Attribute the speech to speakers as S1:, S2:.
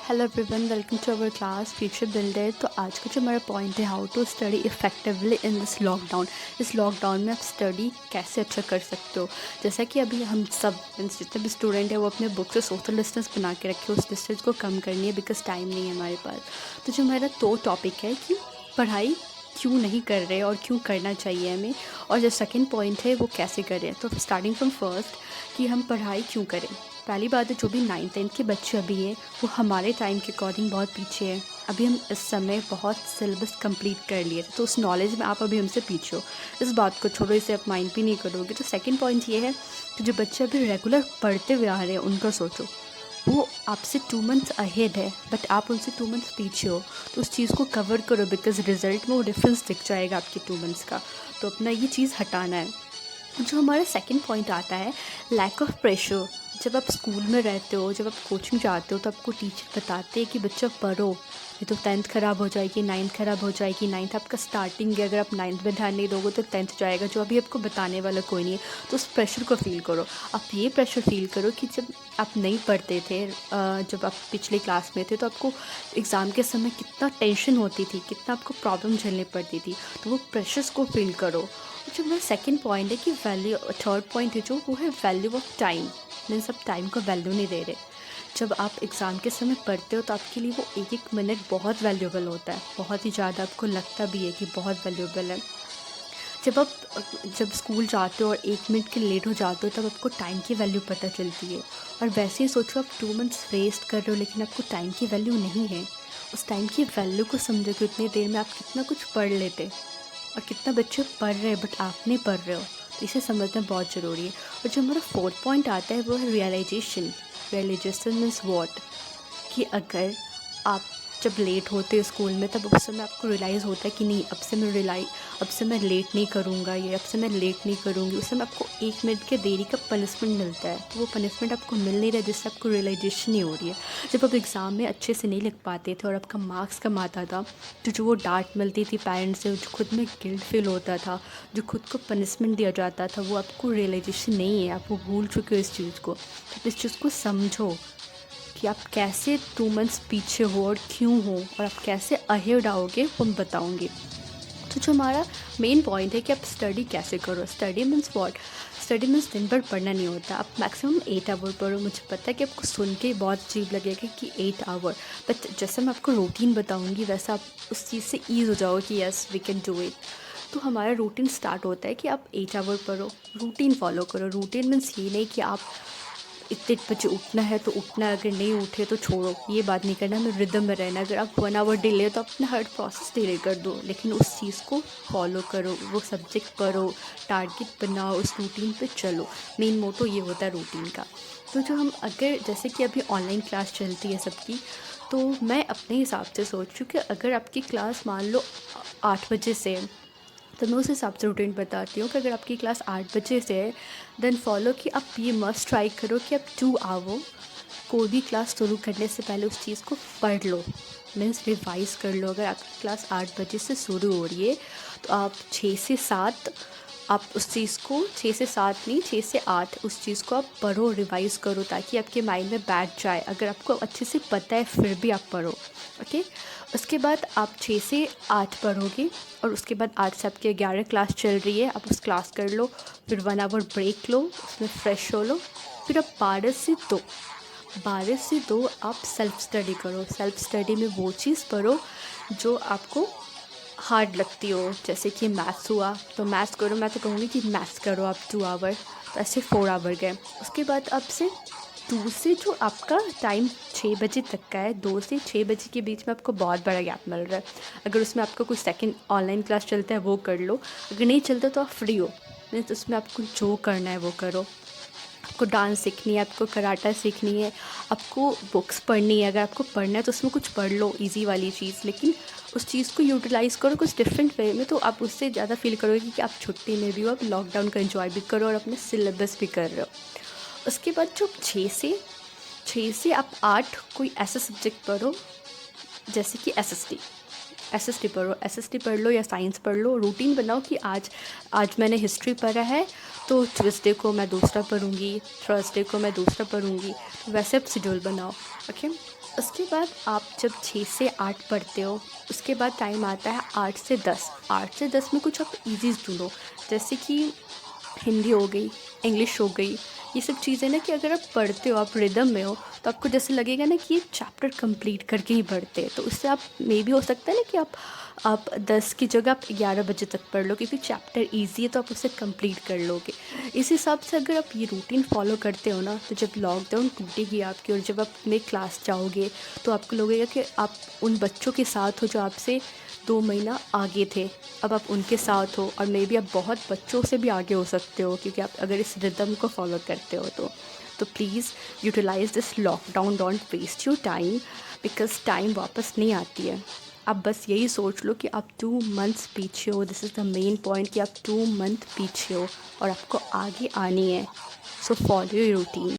S1: Hello everyone, welcome to our class future builder. तो आज का जो हमारा पॉइंट है, how to study effectively in this lockdown. इस लॉकडाउन में आप स्टडी कैसे अच्छा कर सकते हो। जैसा कि अभी हम सब जितने भी स्टूडेंट हैं वो अपने बुक से सोशल डिस्टेंस बना के रखे, उस डिस्टेंस को कम करनी है बिकॉज टाइम नहीं है हमारे पास। तो जो हमारा दो टॉपिक है कि पढ़ाई क्यों नहीं कर रहे और क्यों करना चाहिए हमें, और जो सेकंड पॉइंट है वो कैसे करें। तो स्टार्टिंग फ्रॉम फर्स्ट कि हम पढ़ाई क्यों करें। पहली बात है, जो भी 9th-10th के बच्चे अभी हैं वो हमारे टाइम के अकॉर्डिंग बहुत पीछे हैं। अभी हम इस समय बहुत सिलेबस कंप्लीट कर लिए थे, तो उस नॉलेज में आप अभी हमसे पीछे हो। इस बात को छोड़ो, इसे आप माइंड भी नहीं करोगे। तो सेकंड पॉइंट ये है कि जो बच्चे अभी रेगुलर पढ़ते हुए आ रहे हैं उनका सोचो। वो आपसे 2 मंथ्स अहेड है बट आप उनसे 2 मंथ्स पीछे हो। तो उस चीज़ को कवर करो बिकॉज रिजल्ट में वो डिफरेंस दिख जाएगा आपके 2 मंथ्स का। तो अपना ये चीज़ हटाना है। जो हमारा सेकंड पॉइंट आता है, लैक ऑफ प्रेशर। जब आप स्कूल में रहते हो, जब आप कोचिंग जाते हो, तो आपको टीचर बताते हैं कि बच्चा पढ़ो, नहीं तो 10th ख़राब हो जाएगी, 9th ख़राब हो जाएगी। 9th आपका स्टार्टिंग है, अगर आप 9th में ध्यान नहीं दोगे तो 10th जाएगा, जो अभी आपको बताने वाला कोई नहीं है। तो उस प्रेशर को फील करो। आप ये प्रेशर फील करो कि जब आप नहीं पढ़ते थे, जब आप पिछले क्लास में थे, तो आपको एग्ज़ाम के समय कितना टेंशन होती थी, कितना आपको प्रॉब्लम झेलनी पड़ती थी। तो वो प्रेशर्स को फील करो। जो मेरा सेकंड पॉइंट है कि वैल्यू, थर्ड पॉइंट है जो वो है वैल्यू ऑफ टाइम। मीन्स आप टाइम को वैल्यू नहीं दे रहे। जब आप एग्ज़ाम के समय पढ़ते हो तो आपके लिए वो एक एक मिनट बहुत वैल्यूबल होता है, बहुत ही ज़्यादा आपको लगता भी है कि बहुत वैल्यूबल है। जब स्कूल जाते हो और 1 मिनट के लेट हो जाते हो तब आपको टाइम की वैल्यू पता चलती है। और वैसे ही सोचो, आप 2 मंथ्स वेस्ट कर रहे हो लेकिन आपको टाइम की वैल्यू नहीं है। उस टाइम की वैल्यू को समझो कि उतनी देर में आप कितना कुछ पढ़ लेते, और कितना बच्चे पढ़ रहे हैं बट आप नहीं पढ़ रहे हो। तो इसे समझना बहुत ज़रूरी है। और जो हमारा फोर्थ पॉइंट आता है वो है रियलाइजेशन। रियलाइजेशन मीन्स वॉट, कि अगर आप जब लेट होते हो स्कूल में, तब उस समय आपको रियलाइज़ होता है कि नहीं, अब से मैं लेट नहीं करूँगा, ये अब से मैं लेट नहीं करूँगी। उस समय आपको 1 मिनट के देरी का पनिशमेंट मिलता है, तो वो पनिशमेंट आपको मिल नहीं रहा है, जिससे आपको रियलाइजेशन नहीं हो रही है। जब आप एग्ज़ाम में अच्छे से नहीं लिख पाते थे और आपका मार्क्स कम आता था, तो जो वो डांट मिलती थी पेरेंट्स से, जो खुद में गिल्ट फील होता था, जो खुद को पनिशमेंट दिया जाता था, वो आपको रियलाइजेशन नहीं है। आप वो भूल चुके हो इस चीज़ को। तो इस चीज़ को समझो कि आप कैसे 2 मंथ्स पीछे हो और क्यों हो, और आप कैसे अहेड आओगे वो मैं बताऊँगी। तो जो हमारा मेन पॉइंट है कि आप स्टडी कैसे करो। Study means what. Study means दिन भर पढ़ना नहीं होता। आप मैक्सिमम 8 आवर पढ़ो। मुझे पता है कि आपको सुन के बहुत अजीब लगेगा कि 8 आवर, बट जैसे मैं आपको रूटीन बताऊँगी वैसा आप उस चीज़ से ईज़ हो जाओगे कि yes we can do it. तो हमारा रूटीन स्टार्ट होता है कि आप 8 आवर पढ़ो, रूटीन फॉलो करो। रूटीन मीन्स ये नहीं कि आप इतने बजे उठना है तो उठना है, अगर नहीं उठे तो छोड़ो, ये बात नहीं करना। हमें रिदम में रहना है। अगर आप 1 आवर डिले हो तो अपना हर प्रोसेस डिले कर दो, लेकिन उस चीज़ को फॉलो करो, वो सब्जेक्ट पढ़ो, टारगेट बनाओ, उस रूटीन पे चलो। मेन मोटो ये होता है रूटीन का। तो जो हम, अगर जैसे कि अभी ऑनलाइन क्लास चलती है सबकी, तो मैं अपने हिसाब से सोच रही हूँ कि अगर आपकी क्लास मान लो 8 बजे से है, तो मैं उस हिसाब से रूटीन बताती हूँ कि अगर आपकी क्लास 8 बजे से है, देन फॉलो कि आप ये मस्ट ट्राई करो कि आप 2 आवर कोई भी क्लास शुरू करने से पहले उस चीज़ को पढ़ लो। मीन्स रिवाइज़ कर लो। अगर आपकी क्लास 8 बजे से शुरू हो रही है तो आप 6 से 7 आप उस चीज़ को, 6 से 7 नहीं, 6 से 8 उस चीज़ को आप पढ़ो, रिवाइज़ करो, ताकि आपके माइंड में बैठ जाए। अगर आपको अच्छे से पता है फिर भी आप पढ़ो, ओके। उसके बाद आप 6 से 8 पढ़ोगे, और उसके बाद 8 से आपकी 11 क्लास चल रही है, आप उस क्लास कर लो, फिर 1 आवर ब्रेक लो, उसमें फ्रेश हो लो, फिर आप 12 से 2 आप सेल्फ़ स्टडी करो। सेल्फ़ स्टडी में वो चीज़ पढ़ो जो आपको हार्ड लगती हो। जैसे कि मैथ्स हुआ तो मैथ्स करो, मैं तो कहूँगी कि मैथ्स करो आप 2 आवर, तो ऐसे 4 आवर गए। उसके बाद आपसे 2 से जो आपका टाइम 6 बजे तक का है, 2 से 6 बजे के बीच में आपको बहुत बड़ा गैप मिल रहा है। अगर उसमें आपका कोई सेकंड ऑनलाइन क्लास चलता है वो कर लो, अगर नहीं चलता तो आप फ्री हो, मीन्स उसमें आपको जो करना है वो करो। आपको डांस सीखनी है, आपको कराटा सीखनी है, आपको बुक्स पढ़नी है, अगर आपको पढ़ना है तो उसमें कुछ पढ़ लो, इजी वाली चीज़, लेकिन उस चीज़ को यूटिलाइज़ करो कुछ डिफरेंट वे में, तो आप उससे ज़्यादा फील करोगे कि आप छुट्टी में भी हो, आप लॉकडाउन का एंजॉय भी करो और अपने सिलेबस भी कर रहे हो। उसके बाद जो 6 से आप 8 कोई ऐसा सब्जेक्ट पढ़ो जैसे कि एसएसटी। एसएसटी पढ़ो, एसएसटी पढ़ लो या साइंस पढ़ लो। रूटीन बनाओ कि आज मैंने हिस्ट्री पढ़ा है तो ट्यूसडे को मैं दूसरा पढ़ूँगी, थर्सडे को मैं दूसरा पढ़ूँगी। तो वैसे आप शेड्यूल बनाओ, ओके। उसके बाद आप जब 6 से 8 पढ़ते हो, उसके बाद टाइम आता है 8 से 10। 8 से 10 में कुछ आप ईज़ी ढूँढो, जैसे कि हिंदी हो गई, इंग्लिश हो गई। ये सब चीज़ें ना कि अगर आप पढ़ते हो, आप रिदम में हो, तो आपको जैसे लगेगा ना कि ये चैप्टर कंप्लीट करके ही पढ़ते हैं। तो उससे आप मे भी हो सकता है ना कि आप 10 की जगह आप 11 बजे तक पढ़ लो, क्योंकि चैप्टर ईज़ी है तो आप उसे कंप्लीट कर लोगे। इस हिसाब से अगर आप ये रूटीन फॉलो करते हो ना, तो जब लॉकडाउन टूटेगी आपकी और जब आप अपने क्लास जाओगे, तो आपको लगेगा कि आप उन बच्चों के साथ हो जो आपसे 2 महीना आगे थे। अब आप उनके साथ हो और मे बी आप बहुत बच्चों से भी आगे हो सकते हो, क्योंकि आप अगर इस रिदम को फॉलो करते हो तो please utilize this lockdown, don't waste your time, because time वापस नहीं आती है। आप बस यही सोच लो कि आप 2 मंथ्स पीछे हो। This is the main point कि आप 2 मंथ पीछे हो और आपको आगे आनी है। So follow your routine.